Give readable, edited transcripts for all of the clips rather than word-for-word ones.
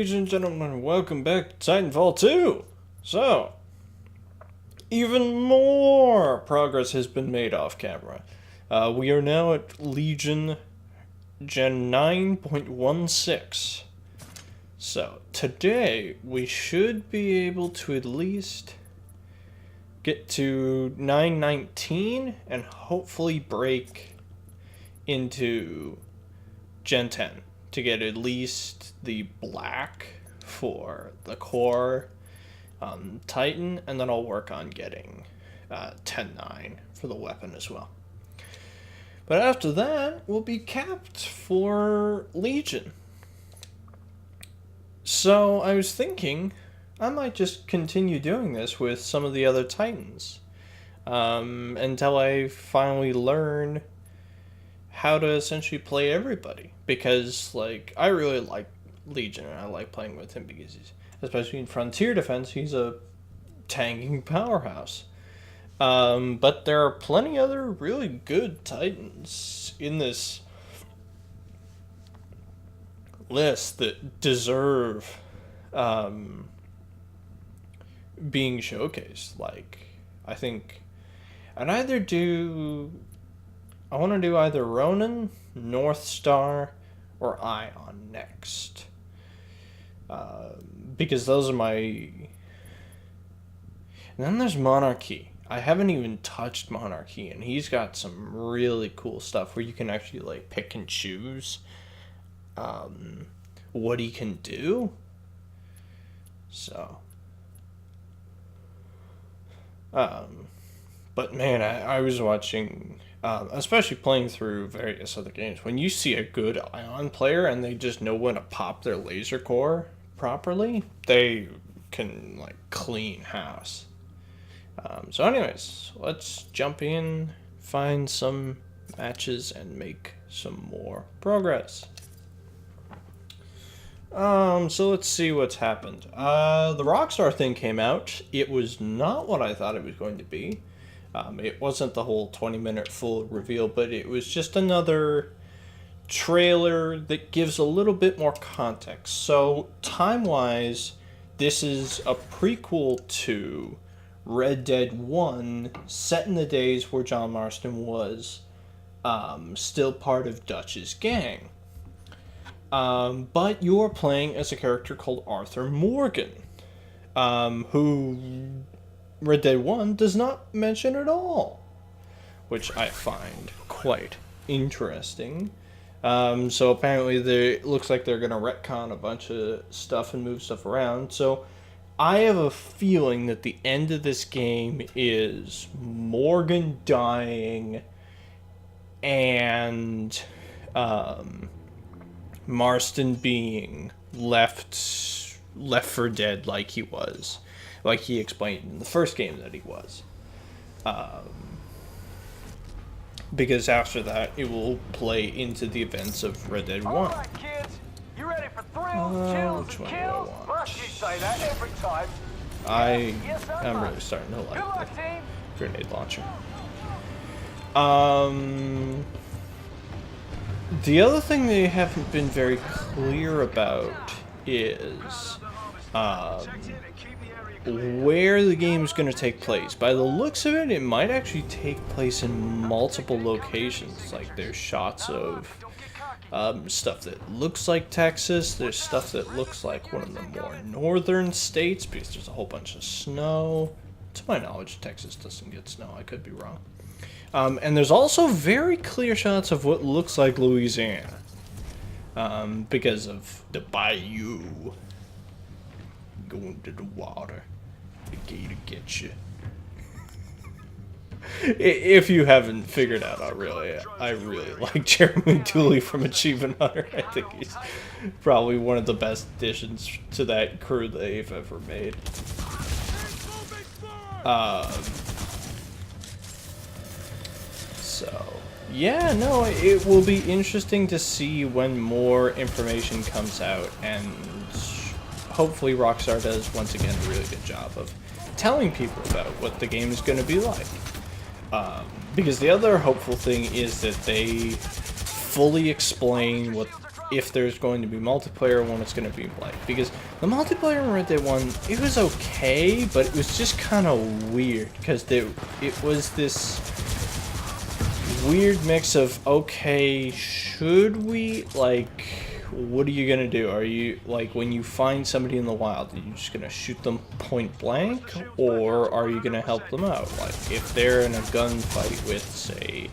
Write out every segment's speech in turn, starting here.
Ladies and gentlemen, welcome back to Titanfall 2! So, even more progress has been made off camera. We are now at Legion Gen 9.16. So, today we should be able to at least get to 919 and hopefully break into Gen 10 to get at least the black for the core Titan, and then I'll work on getting 10-9 for the weapon as well. But after that, we'll be capped for Legion. So I was thinking I might just continue doing this with some of the other Titans until I finally learn how to essentially play everybody. Because, like, I really like Legion, and I like playing with him because he's, especially in Frontier Defense, he's a tanking powerhouse. But there are plenty other really good Titans in this list that deserve being showcased. Like, I think I want to do either Ronin, North Star, or Ion next. Because those are my... And then there's Monarchy. I haven't even touched Monarchy, and he's got some really cool stuff where you can actually, like, pick and choose what he can do. So... but man, I was watching... especially playing through various other games, when you see a good Ion player and they just know when to pop their laser core properly, they can, like, clean house. So anyways, let's jump in, find some matches, and make some more progress. So let's see what's happened. The Rockstar thing came out. It was not what I thought it was going to be. It wasn't the whole 20-minute full reveal, but it was just another trailer that gives a little bit more context. So, time-wise, this is a prequel to Red Dead 1, set in the days where John Marston was still part of Dutch's gang. But you're playing as a character called Arthur Morgan, who Red Dead 1 does not mention at all, which I find quite interesting. So apparently it looks like they're going to retcon a bunch of stuff and move stuff around. So I have a feeling that the end of this game is Morgan dying and Marston being left for dead like he was. Like he explained in the first game that he was. Because after that, it will play into the events of Red Dead 1. All right, kids. You ready for thrills, chills, which and one do I kills? want? Well, you say that every time. I Yes, am really starting to Good like luck, the team. grenade launcher. The other thing they haven't been very clear about is where the game is going to take place. By the looks of it, it might actually take place in multiple locations. Like, there's shots of stuff that looks like Texas. There's stuff that looks like one of the more northern states because there's a whole bunch of snow. To my knowledge, Texas doesn't get snow. I could be wrong. And there's also very clear shots of what looks like Louisiana because of the bayou. Going to the water. The gator gets you. If you haven't figured out, I really like Jeremy Dooley from Achievement Hunter. I think he's probably one of the best additions to that crew they've ever made. So, yeah, no, it will be interesting to see when more information comes out, and hopefully Rockstar does, once again, a really good job of telling people about what the game is going to be like. Because the other hopeful thing is that they fully explain what if there's going to be multiplayer, when it's going to be like, because the multiplayer in Red Dead 1, it was okay, but it was just kind of weird, because it was this weird mix of, okay, should we, like, what are you going to do? Are you, like, when you find somebody in the wild, are you just going to shoot them point blank, or are you going to help them out? Like, if they're in a gunfight with, say,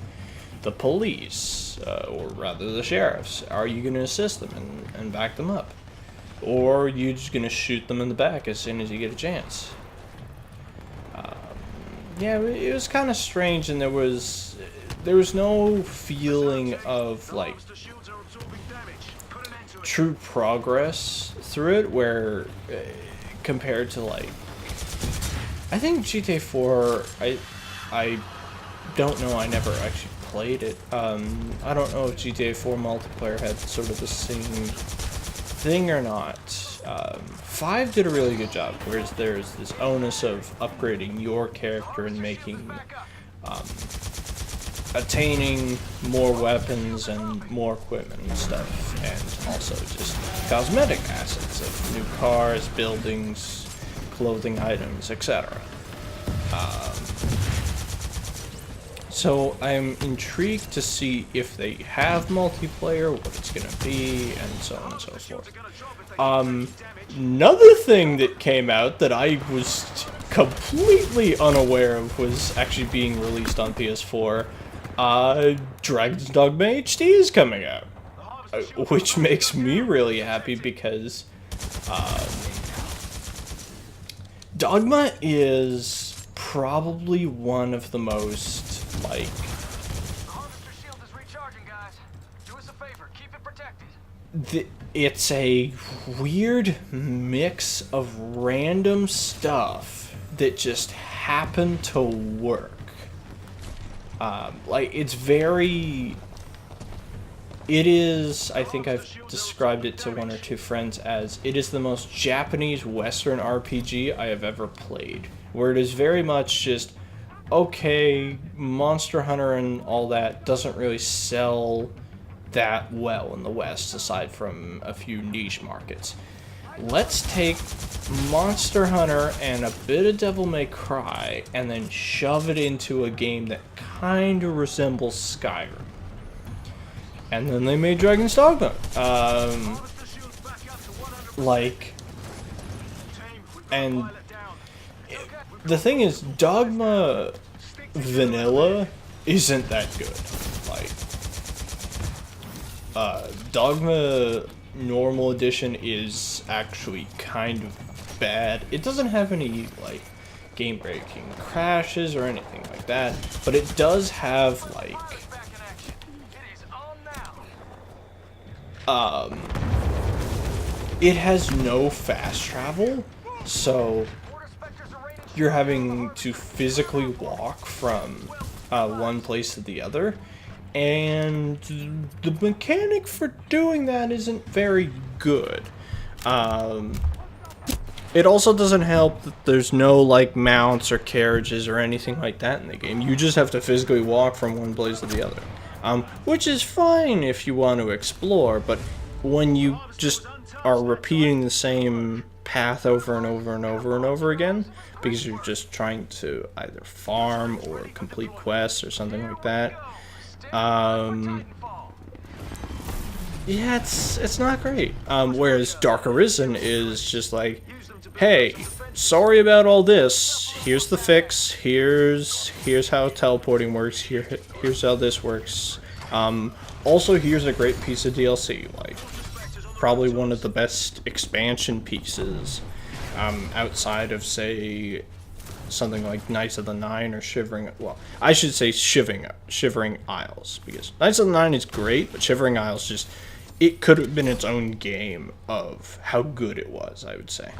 the police, or rather the sheriffs, are you going to assist them and back them up? Or are you just going to shoot them in the back as soon as you get a chance? Yeah, it was kind of strange, and there was no feeling of, like, true progress through it, where, compared to, like, I think GTA 4, I don't know, I never actually played it. I don't know if GTA 4 multiplayer had sort of the same thing or not. 5 did a really good job, whereas there's this onus of upgrading your character and making, attaining more weapons and more equipment and stuff, and also just cosmetic assets of new cars, buildings, clothing items, etc. So I'm intrigued to see if they have multiplayer, what it's gonna be, and so on and so forth. Another thing that came out that I was completely unaware of was actually being released on PS4. Dragon's Dogma HD is coming out, which makes me really happy because Dogma is probably one of the most, like, it's a weird mix of random stuff that just happened to work. Like, it's very... It is, I think I've described it to one or two friends as, it is the most Japanese Western RPG I have ever played. Where it is very much just, okay, Monster Hunter and all that doesn't really sell that well in the West, aside from a few niche markets. Let's take Monster Hunter and a bit of Devil May Cry and then shove it into a game that kind of resembles Skyrim. And then they made Dragon's Dogma. And the thing is, Dogma Vanilla isn't that good. Like, Dogma Normal Edition is actually kind of bad. It doesn't have any, like, game-breaking crashes or anything like that, but it does have, like, it has no fast travel, so you're having to physically walk from one place to the other, and the mechanic for doing that isn't very good. It also doesn't help that there's no, like, mounts or carriages or anything like that in the game. You just have to physically walk from one place to the other. Which is fine if you want to explore, but when you just are repeating the same path over and over and over and over again, because you're just trying to either farm or complete quests or something like that, yeah, it's not great. Whereas Dark Arisen is just like, hey, sorry about all this, here's the fix, here's how teleporting works, here's how this works. Also, here's a great piece of DLC, like, probably one of the best expansion pieces, outside of, say, something like Knights of the Nine or Shivering, well, I should say Shivering Isles, because Knights of the Nine is great, but Shivering Isles just, it could have been its own game of how good it was, I would say.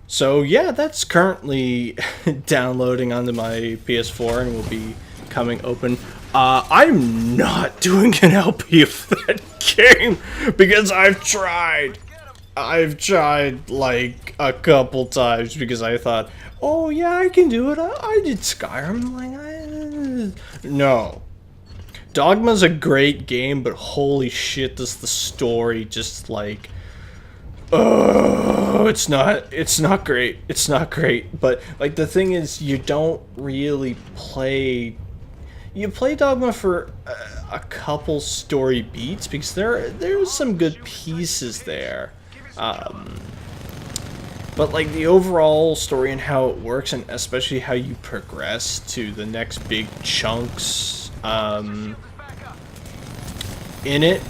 So yeah, that's currently downloading onto my PS4 and will be coming open. I'm not doing an LP of that game because I've tried like a couple times because I thought, oh yeah, I can do it. I did Skyrim. Like, no. Dogma's a great game, but holy shit, does the story just like, oh, it's not great. It's not great. But like the thing is, you don't really play. You play Dogma for a couple story beats because there's some good pieces there. But like the overall story and how it works, and especially how you progress to the next big chunks in it,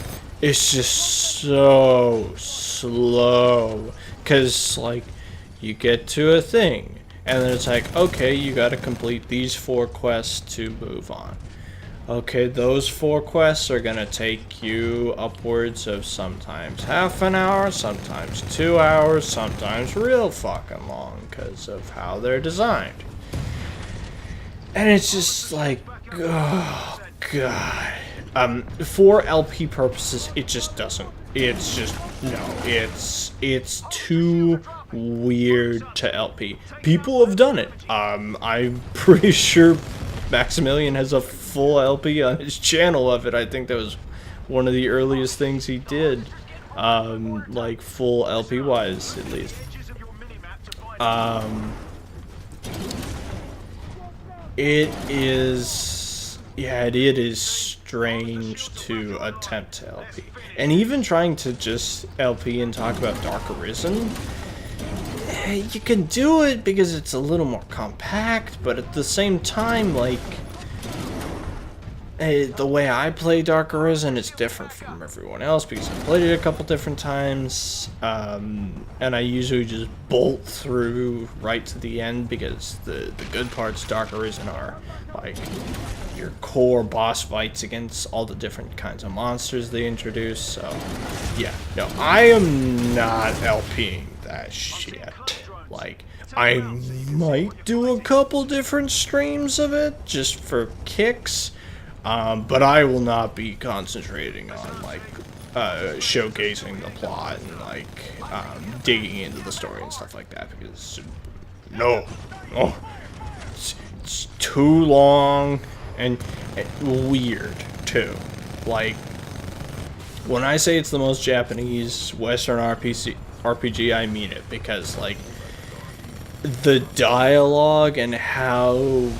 is just so slow. Cause like you get to a thing, and then it's like, okay, you got to complete these 4 quests to move on. Okay, those 4 quests are gonna take you upwards of sometimes half an hour, sometimes 2 hours, sometimes real fucking long because of how they're designed. And it's just like, oh god. For LP purposes, it just doesn't. It's just, no, it's too weird to LP. People have done it. I'm pretty sure Maximilian has a full LP on his channel of it. I think that was one of the earliest things he did, like full LP wise at least. It is, yeah, it is strange to attempt to LP, and even trying to just LP and talk about Dark Arisen. You can do it because it's a little more compact, but at the same time, like, the way I play Dark Arisen is different from everyone else because I played it a couple different times, and I usually just bolt through right to the end because the good parts of Dark Arisen are like your core boss fights against all the different kinds of monsters they introduce. So yeah, no, I am not LPing that shit. Like, I might do a couple different streams of it just for kicks, but I will not be concentrating on like showcasing the plot and like digging into the story and stuff like that because no, it's too long and weird too. Like, when I say it's the most Japanese Western RPG, I mean it, because like the dialogue and how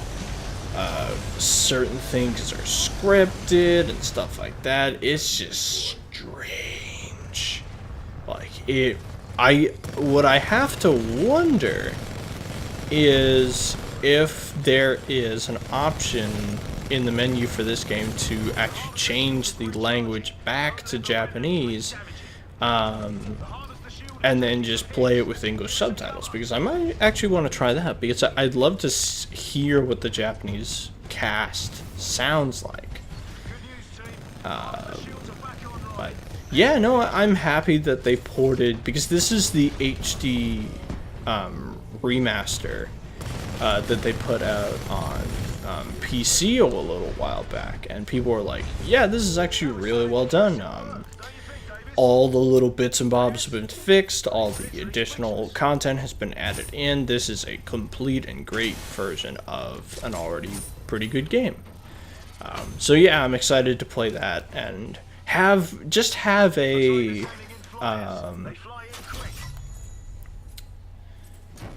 certain things are scripted and stuff like that, it's just strange. Like, what I have to wonder is if there is an option in the menu for this game to actually change the language back to Japanese, and then just play it with English subtitles, because I might actually want to try that, because I'd love to hear what the Japanese cast sounds like. But yeah, no, I'm happy that they ported, because this is the HD remaster that they put out on PC a little while back, and people were like, yeah, this is actually really well done. All the little bits and bobs have been fixed, all the additional content has been added in. This is a complete and great version of an already pretty good game. So yeah, I'm excited to play that and have a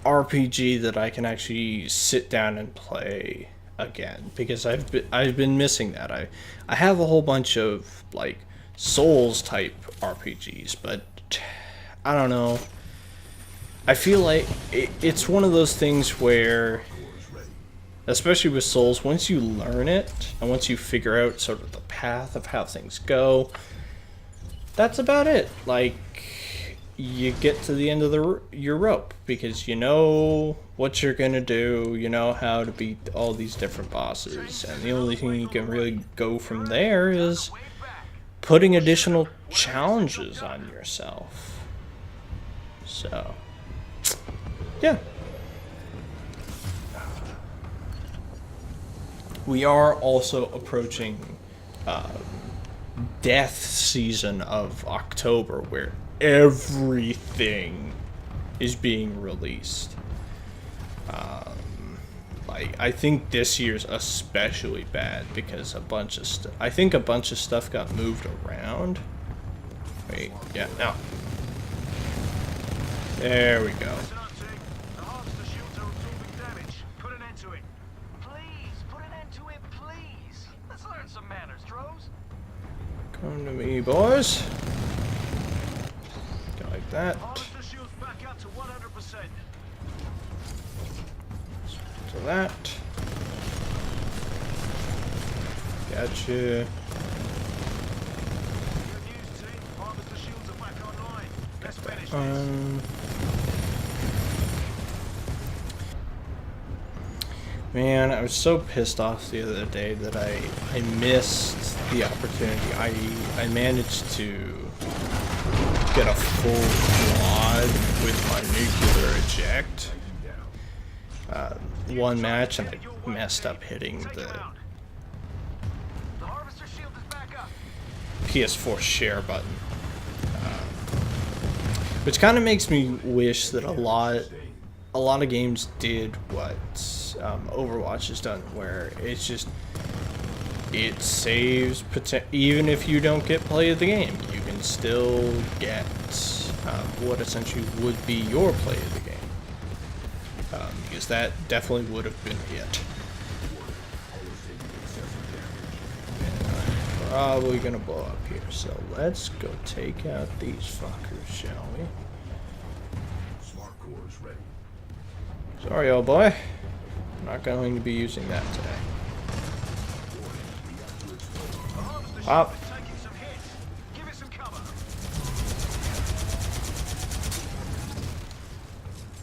RPG that I can actually sit down and play again, because I've been missing that. I have a whole bunch of like Souls type RPGs, but I don't know. I feel like it's one of those things where, especially with Souls, once you learn it and once you figure out sort of the path of how things go, that's about it. Like, you get to the end of your rope because you know what you're gonna do, you know how to beat all these different bosses, and the only thing you can really go from there is putting additional challenges on yourself. So, yeah. We are also approaching death season of October, where everything is being released. I think this year's especially bad because a bunch of stuff. I think a bunch of stuff got moved around. Wait, yeah, no. There we go. Come to me, boys. Go like that. To that. Gotcha. Man, I was so pissed off the other day that I missed the opportunity. I managed to get a full quad with my nuclear eject. One match and I messed up hitting the PS4 share button. Which kind of makes me wish that a lot of games did what Overwatch has done, where it's just, it saves, even if you don't get play of the game, you can still get what essentially would be your play of the game. Because that definitely would have been it. And I'm probably gonna blow up here, so let's go take out these fuckers, shall we? Sorry, old boy. I'm not going to be using that today. Pop.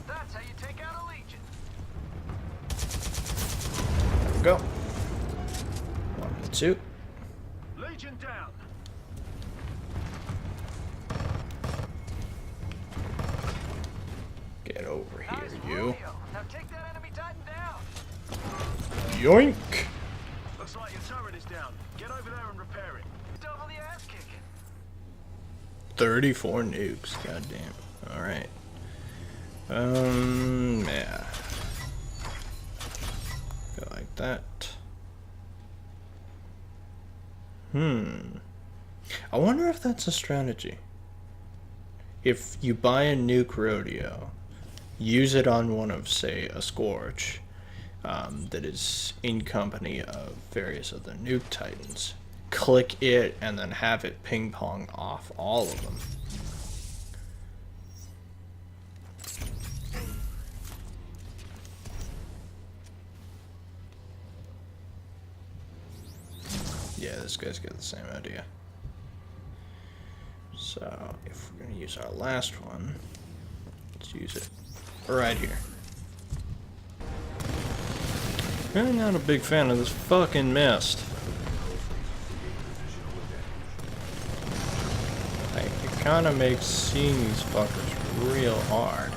That's how you take out a legion. There we go. 1 and 2. Legion down. Get over here, you. Now take that enemy Titan down. Yoink! Looks like your turret is down. Get over there and repair it. Double the ass kicking. 34 nukes, goddamn. Alright. Yeah. Go like that. I wonder if that's a strategy. If you buy a nuke rodeo, use it on one of, say, a Scorch that is in company of various other nuke titans. Click it and then have it ping pong off all of them. Yeah, this guy's got the same idea. So, if we're going to use our last one, let's use it right here. Really not a big fan of this fucking mist. Like, it kind of makes seeing these fuckers real hard.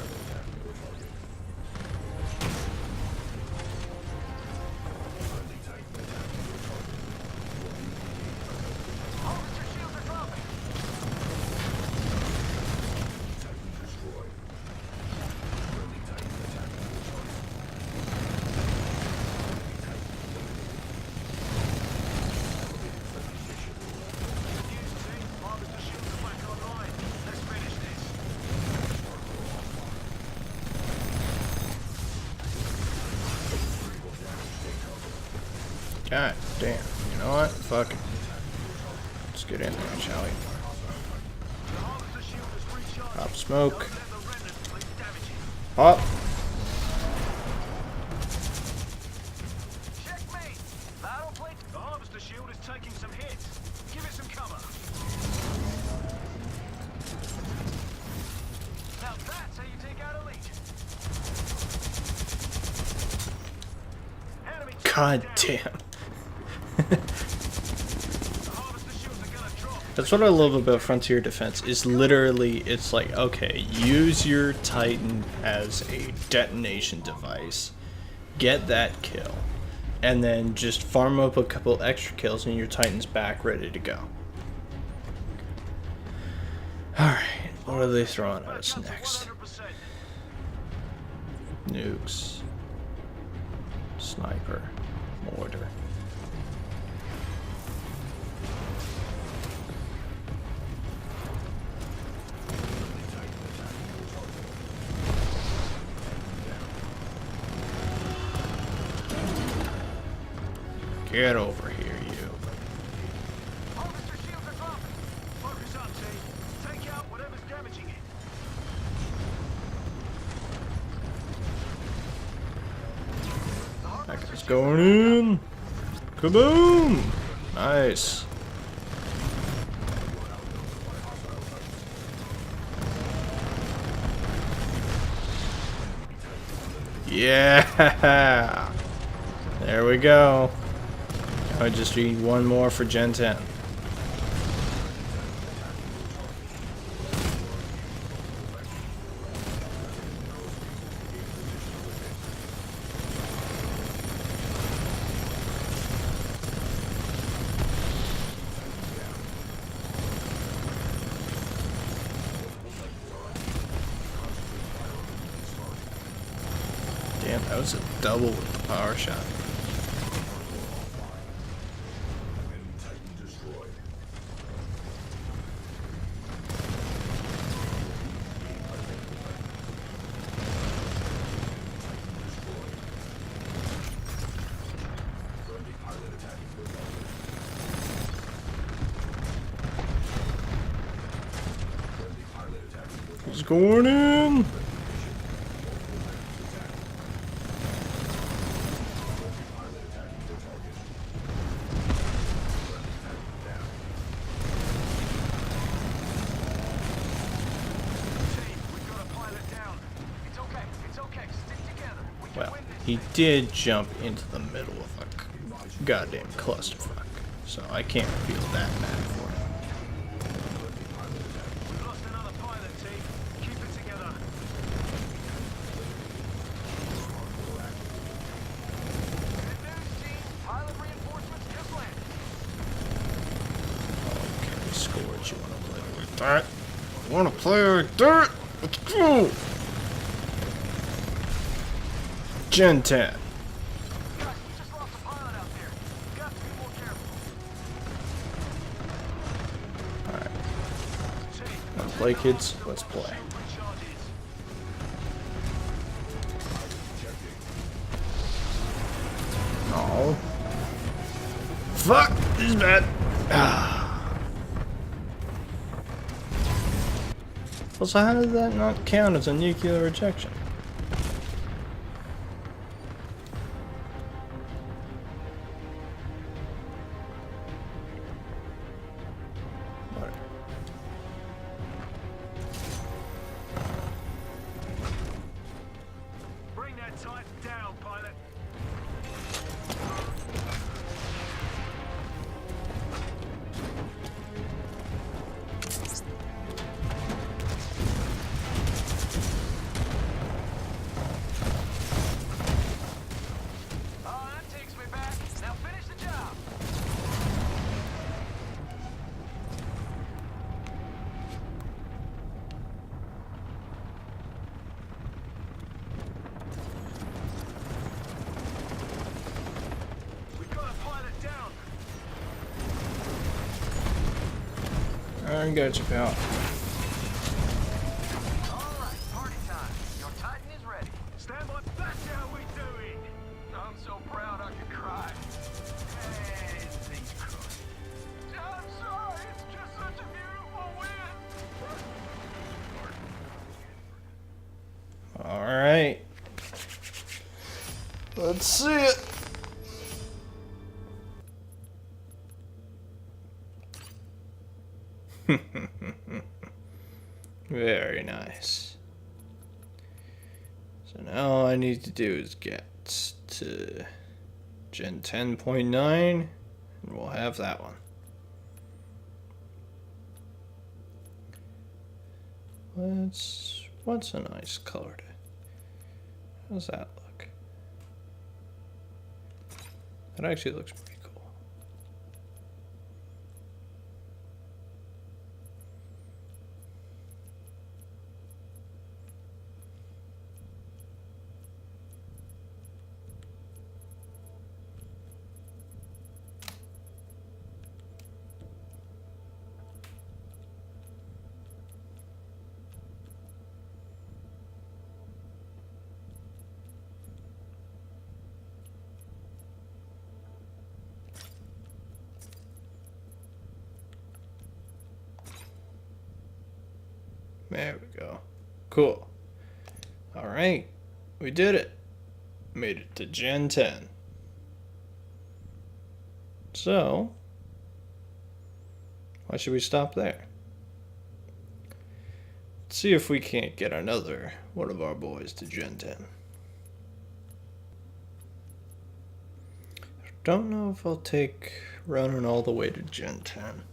God damn. You know what? Fuck it. Let's get in there, shall we? Pop smoke. Pop. Checkmate. Battle plate. The harvester shield is taking some hits. Give it some cover. Now that's how you take out a legion. Enemy God damn. That's what I love about Frontier Defense, is literally, it's like, okay, use your Titan as a detonation device, get that kill, and then just farm up a couple extra kills and your Titan's back ready to go. Alright, what are they throwing at us next? Nukes. Sniper. Mortar. Get over here, you. Officer shields are dropping. Focus up, team. Take out whatever's damaging it. That guy's going in. Kaboom! Nice. Yeah! There we go. I just need one more for Gen 10. Damn, that was a double with the power shot. He's going in! Well, he did jump into the middle of a goddamn clusterfuck, so I can't feel that bad for him. We've lost another pilot, team. Keep it together. Good news, team. Pilot reinforcements just landed. Okay, scores. You wanna play like that? You wanna play like that? Let's go! Gen 10. Guys, we just lost a pilot out there. We've got to be more careful. Alright. Team, Wanna play, kids? Let's play. recharges. Oh. Fuck! This is bad. Well, so how did that not count as a nuclear rejection? What? Bring that Titan down, pilot. Oh, that takes me back. Now finish the job. We've got a pilot down. I got you, pal. All right, party time. Your Titan is ready. Stand by. That's how we do it. I'm so proud I could cry. And these cry. I'm sorry. It's just such a beautiful win. Alright. Let's see it. Very nice. So now all I need to do is get to Gen 10.9 and we'll have that one. What's a nice color to, how's that look? That actually looks pretty cool. There we go. Cool. Alright. We did it. Made it to Gen 10. So, why should we stop there? Let's see if we can't get another one of our boys to Gen 10. Don't know if I'll take Ronan all the way to Gen 10.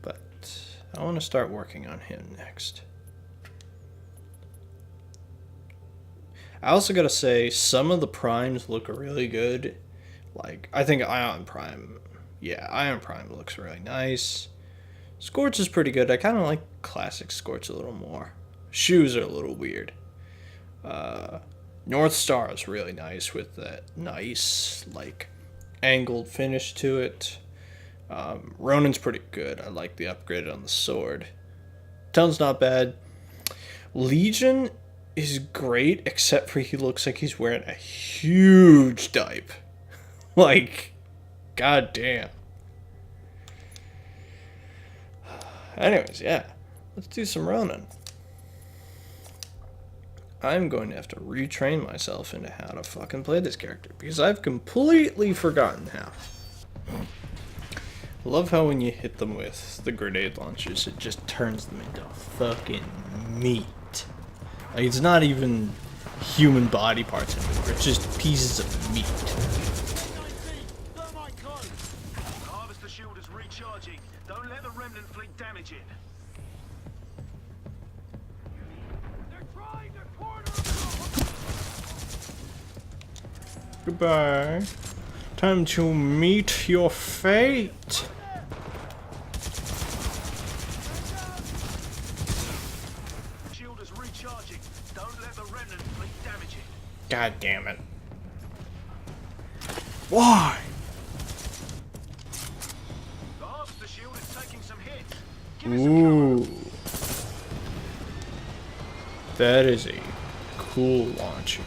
But I want to start working on him next. I also gotta say, some of the primes look really good. Like, I think Ion Prime looks really nice. Scorch is pretty good. I kind of like classic Scorch a little more. Shoes are a little weird. North Star is really nice with that nice, like, angled finish to it. Ronan's pretty good. I like the upgrade on the sword. Ton's not bad. Legion is great, except for he looks like he's wearing a huge diaper. Like, goddamn. Anyways, yeah. Let's do some Ronin. I'm going to have to retrain myself into how to fucking play this character, because I've completely forgotten how. I love how when you hit them with the grenade launchers, it just turns them into fucking meat. Like, it's not even human body parts anymore, it's just pieces of meat. Harvester shield is recharging. Don't let the remnant fleet damage it. They're trying to corner. Goodbye. Time to meet your fate. Shield is recharging. Don't let the remnant fleet damage it. God damn it. Why? The harvester shield is taking some hits. Give it some cover. Ooh. That is a cool launcher.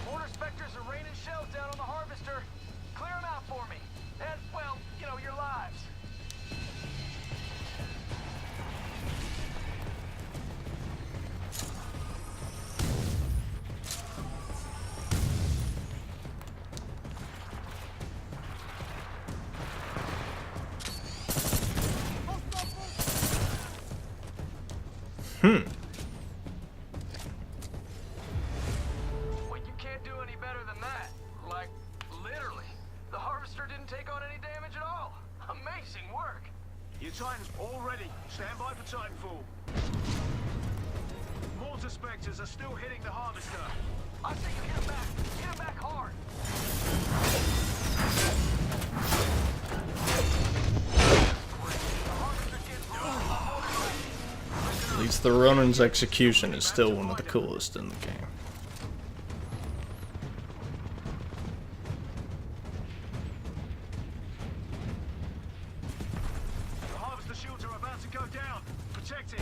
Mortar specters are raining shells down on the harvester. Clear them out for me. And, well, you know, your lives. Well, you can't do any better than that. Like, literally. The harvester didn't take on any damage at all. Amazing work. Your Titan's all ready. Stand by for Titanfall. Mortar specters are still hitting the harvester. I say you hit him back. Hit him back hard. The harvester gets At least the Ronin's execution is still one of the coolest in the game. The harvester shields are about to go down. Protect it.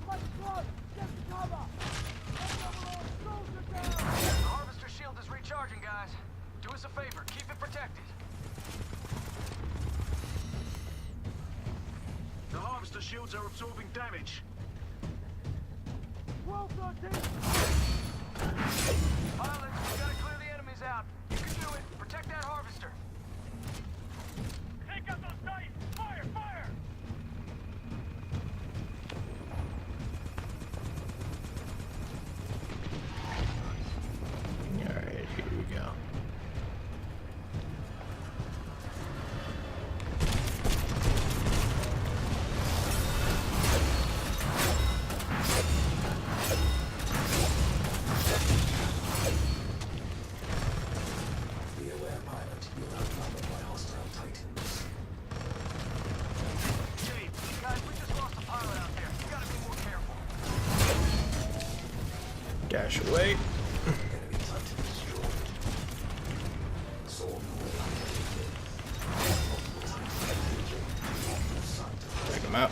The harvester shield is recharging, guys. Do us a favor. Keep it protected. The harvester shields are absorbing damage. Pilots, we gotta clear the enemies out. You can do it. Protect that harvester. Take out those Titans! Fire! Fire! Alright, here we go. Be aware, pilot. You're outnumbered by hostile Titans. Chief, guys, we just lost a pilot out there. You gotta be more careful. Dash away. Enemy Titan destroyed. Sword away. Take him out.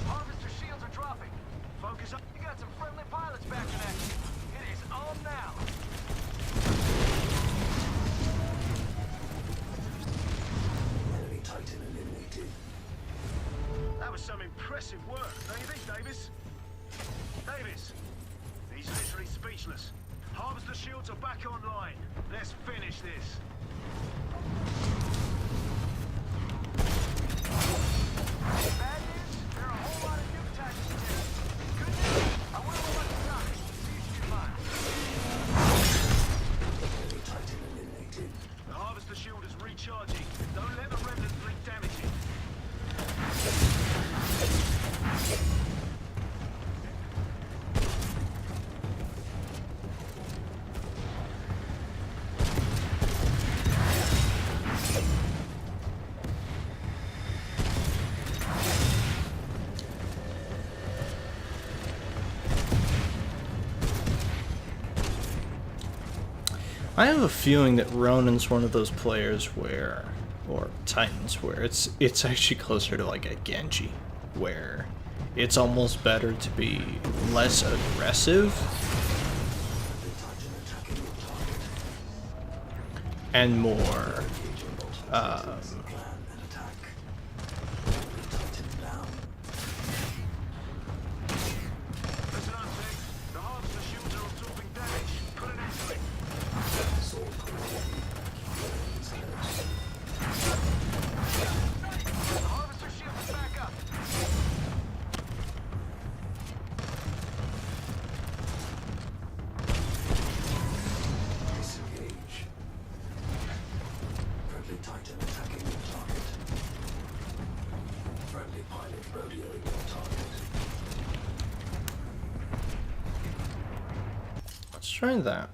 Harvester shields are dropping. Focus up. You got some friendly pilots back in action. It is on now. some impressive work, don't you think, Davis? Davis! He's literally speechless. Harvester shields are back online. Let's finish this. Bad news? There are a whole lot of new attacks here. Good news? I wonder what about the time. See if you can find. Enemy Titan eliminated. The harvester shield is recharging. Don't let the remnant fleet damage it. I have a feeling that Ronin's one of those players where, or Titans, where it's actually closer to like a Genji, where it's almost better to be less aggressive and more Listen up, Tech. The harvester shields are absorbing damage. Put an end to it. The harvester shield is back up. Disengage. Friendly Titan attacking your target. Friendly pilot rodeoing your target. let's try that.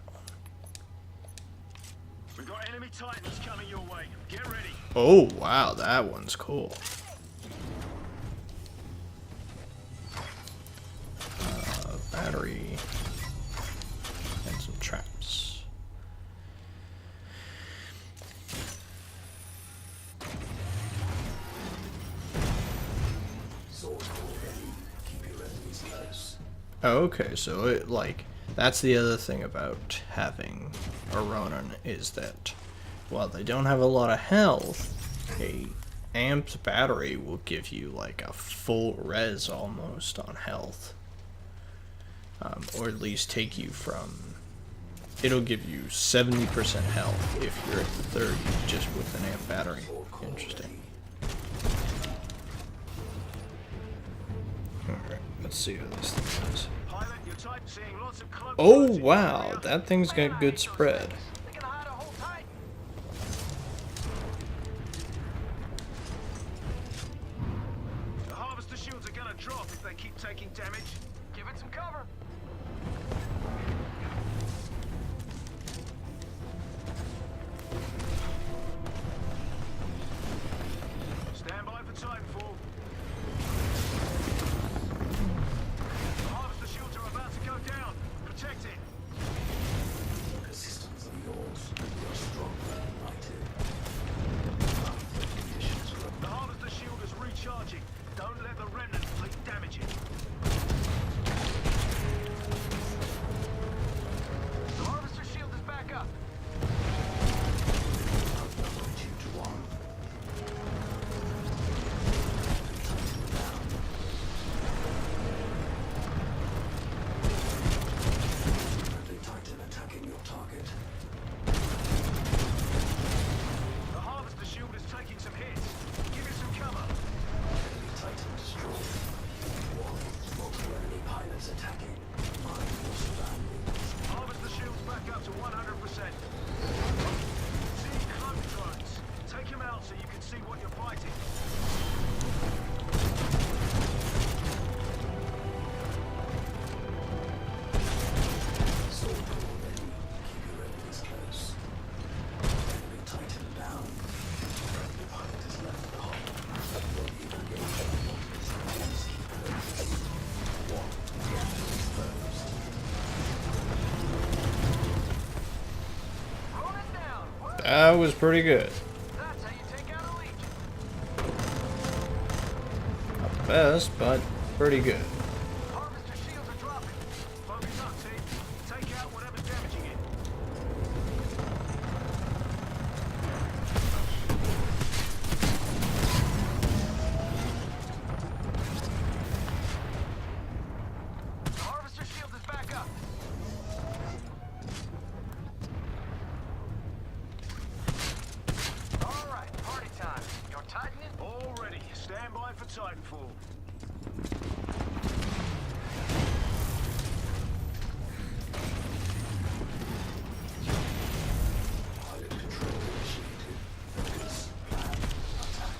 We've got enemy Titans coming your way. Get ready. Oh wow, that one's cool. Battery and some traps. Sword call ready. Keep your enemies close. Okay, so it like that's the other thing about having a Ronin is that while they don't have a lot of health, a amped battery will give you like a full res almost on health. Or at least take you from, it'll give you 70% health if you're at 30 just with an amp battery. Interesting. Alright, let's see how this thing is. Pilot, your Titan seeing lots of close Oh quarters in wow, the area. that thing's got good spread. They can hide a whole Titan. The harvester shields are gonna drop if they keep taking damage. Give it some cover. Stand by for Titanfall. The harvester shields are about to go down. Protect it. The systems are yours. You're stronger than united. Conditions are The harvester shield is recharging. Don't let the remnant fleet damage it. The harvester shield is back up. outnumbered 2 to 1. Titan down. Friendly Titan attacking your target. The harvester shield is taking some hits. Give it some cover. Enemy Titan destroyed. Multiple enemy pilots attacking. Mind your surroundings. Harvester shield's back up to 100%. See clone drones. Take them out so you can see what you're fighting. Sword call ready. Keep your enemies close. Enemy Titan down. Friendly pilot has left the hull. Your engagement is keep close. One gap exposed. Ronin down. Woo! That was pretty good. That's how you take out a legion. Not the best, but pretty good. Harvester shields are dropping. Focus up, team. Take out whatever's damaging it. for Titanfall. Pilot control initiated. Focus. Plan. Attack.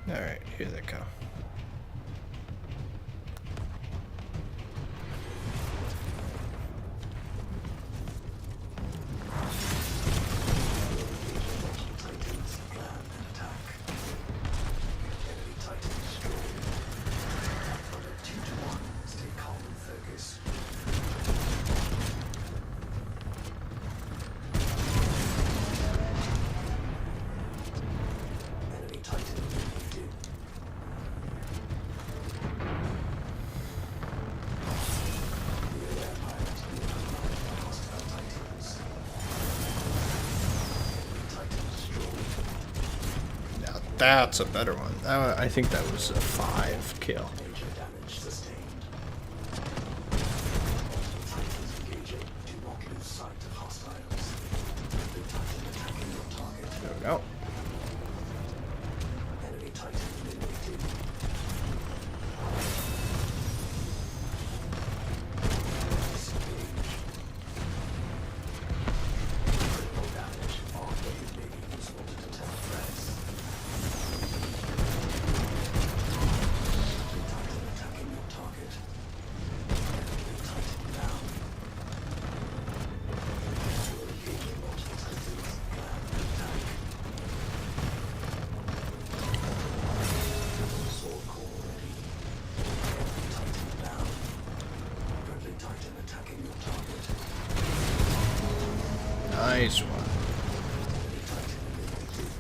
Alright, here they come. Titans. Plan and attack. Enemy Titan destroyed. Product 2 to 1. Stay calm and focus. Enemy Titan eliminated. Rear air pilot neutralized by hostile Titans. Enemy Titan destroyed. Now that's a better one. I think that was a 5 kill. Major damage sustained. Multiple Titans engaging. Do not lose sight of hostiles. Enemy Titan attacking your target. There we go. Enemy Titan eliminated. Disengage. Critical damage. Our blade may be useful to detect threats. Enemy Titan attacking your target. Enemy Titan down. You are engaging multiple Titans. Plan and attack. Sword call ready. Enemy Titan down. Friendly Titan attacking your target. Nice one. Enemy Titan eliminated.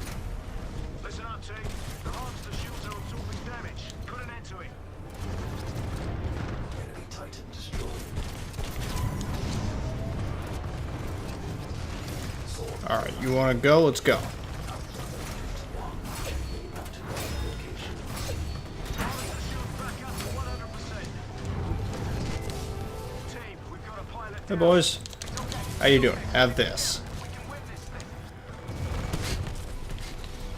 Listen up, team. The monster shields are absorbing damage. Put an end to it. Enemy Titan destroyed. Sword Alright, you wanna go? Let's go. one. Moving back to normal location. Monster shields back up to 100%. Team, we've got a pilot Hey down. boys. How you doing? Have this. We can win this thing.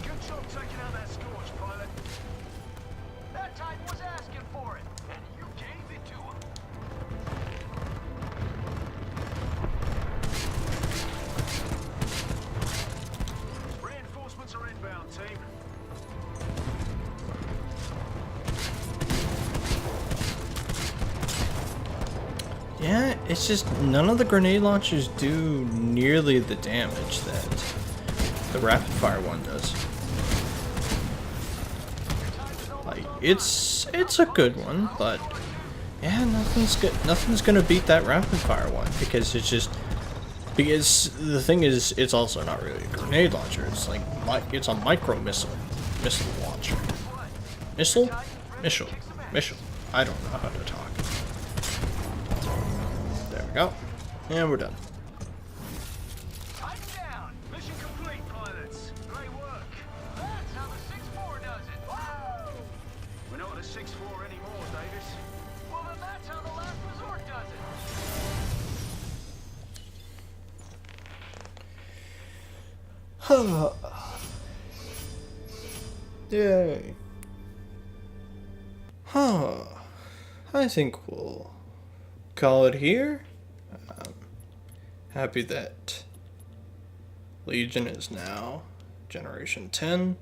Good job taking out that Scorch, pilot. That Titan was asking for it, and you gave it to him. Reinforcements are inbound, team. Yeah, it's just none of the grenade launchers do nearly the damage that the rapid fire one does. Like it's a good one, but yeah, nothing's gonna beat that rapid fire one because because the thing is it's also not really a grenade launcher. It's like it's a micro missile launcher. Missile. I don't know how to talk. There we go. And we're done. Titan down. Mission complete, pilots. Great work. That's how the 6-4 does it. Woo! We're not at a 6-4 anymore, Davis. Well, then that's how the last resort does it. Yay. Huh. I think we'll call it here. Happy that Legion is now Generation 10.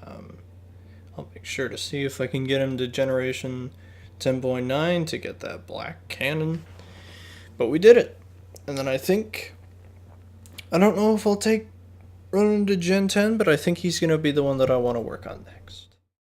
I'll make sure to see if I can get him to Generation 10.9 to get that black cannon. But we did it. And then I don't know if I'll run him to Gen 10, but I think he's going to be the one that I want to work on next.